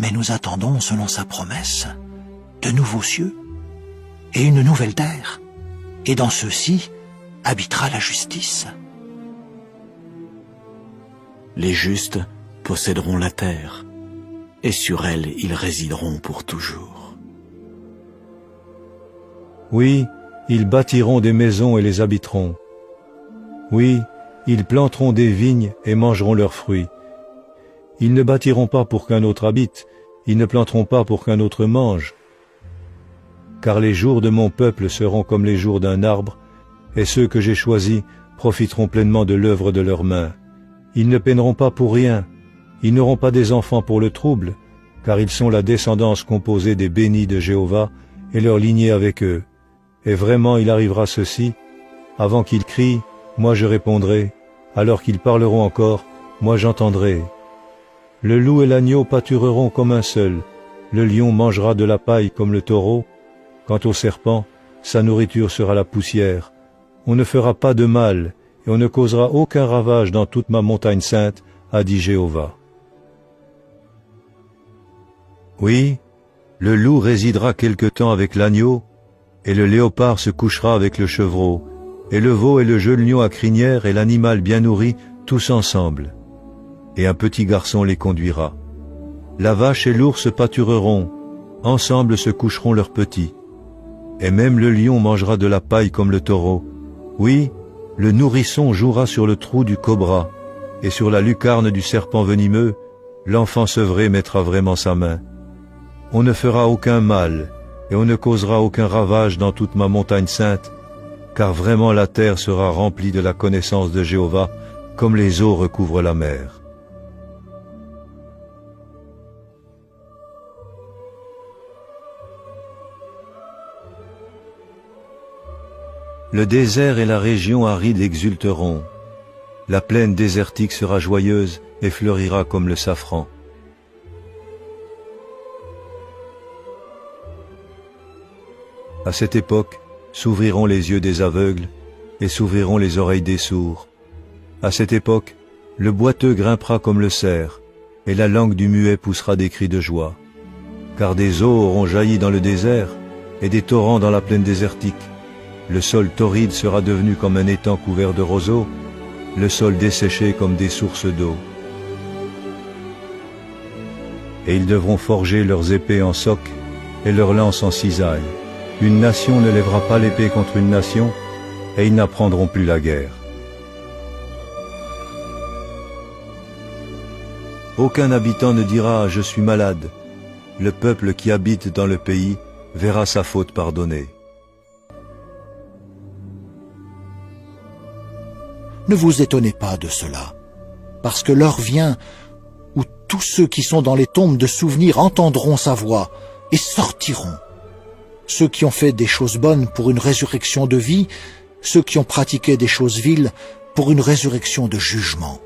Mais nous attendons, selon sa promesse, de nouveaux cieux et une nouvelle terre, et dans ceux-ci habitera la justice. Les justes posséderont la terre, et sur elle ils résideront pour toujours. Oui, ils bâtiront des maisons et les habiteront. Oui, ils planteront des vignes et mangeront leurs fruits. Ils ne bâtiront pas pour qu'un autre habite, ils ne planteront pas pour qu'un autre mange. Car les jours de mon peuple seront comme les jours d'un arbre, et ceux que j'ai choisis profiteront pleinement de l'œuvre de leurs mains. Ils ne peineront pas pour rien, ils n'auront pas des enfants pour le trouble, car ils sont la descendance composée des bénis de Jéhovah, et leur lignée avec eux. Et vraiment il arrivera ceci, avant qu'ils crient, moi je répondrai, alors qu'ils parleront encore, moi j'entendrai. Le loup et l'agneau pâtureront comme un seul, le lion mangera de la paille comme le taureau. Quant au serpent, sa nourriture sera la poussière. On ne fera pas de mal, et on ne causera aucun ravage dans toute ma montagne sainte, a dit Jéhovah. Oui, le loup résidera quelque temps avec l'agneau, et le léopard se couchera avec le chevreau, et le veau et le jeune lion à crinière et l'animal bien nourri, tous ensemble. Et un petit garçon les conduira. La vache et l'ours pâtureront, ensemble se coucheront leurs petits. Et même le lion mangera de la paille comme le taureau. Oui, le nourrisson jouera sur le trou du cobra, et sur la lucarne du serpent venimeux, l'enfant sevré mettra vraiment sa main. On ne fera aucun mal, et on ne causera aucun ravage dans toute ma montagne sainte, car vraiment la terre sera remplie de la connaissance de Jéhovah, comme les eaux recouvrent la mer. Le désert et la région aride exulteront. La plaine désertique sera joyeuse et fleurira comme le safran. À cette époque, s'ouvriront les yeux des aveugles et s'ouvriront les oreilles des sourds. À cette époque, le boiteux grimpera comme le cerf et la langue du muet poussera des cris de joie. Car des eaux auront jailli dans le désert et des torrents dans la plaine désertique. Le sol torride sera devenu comme un étang couvert de roseaux, le sol desséché comme des sources d'eau. Et ils devront forger leurs épées en soc et leurs lances en cisaille. Une nation ne lèvera pas l'épée contre une nation, et ils n'apprendront plus la guerre. Aucun habitant ne dira « Je suis malade ». Le peuple qui habite dans le pays verra sa faute pardonnée. Ne vous étonnez pas de cela, parce que l'heure vient où tous ceux qui sont dans les tombes de souvenirs entendront sa voix et sortiront. Ceux qui ont fait des choses bonnes pour une résurrection de vie, ceux qui ont pratiqué des choses viles pour une résurrection de jugement.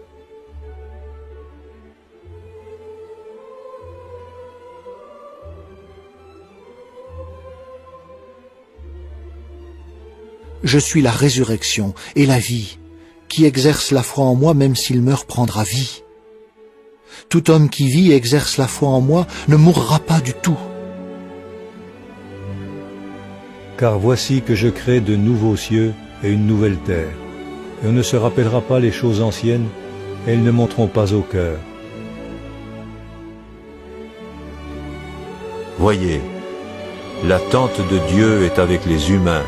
Je suis la résurrection et la vie. Qui exerce la foi en moi, même s'il meurt, prendra vie. Tout homme qui vit et exerce la foi en moi ne mourra pas du tout. Car voici que je crée de nouveaux cieux et une nouvelle terre, et on ne se rappellera pas les choses anciennes, et elles ne monteront pas au cœur. Voyez, la tente de Dieu est avec les humains,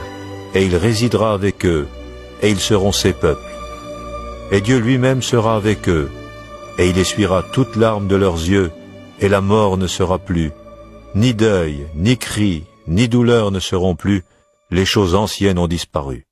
et il résidera avec eux, et ils seront ses peuples. Et Dieu lui-même sera avec eux, et il essuiera toute larme de leurs yeux, et la mort ne sera plus. Ni deuil, ni cri, ni douleur ne seront plus, les choses anciennes ont disparu.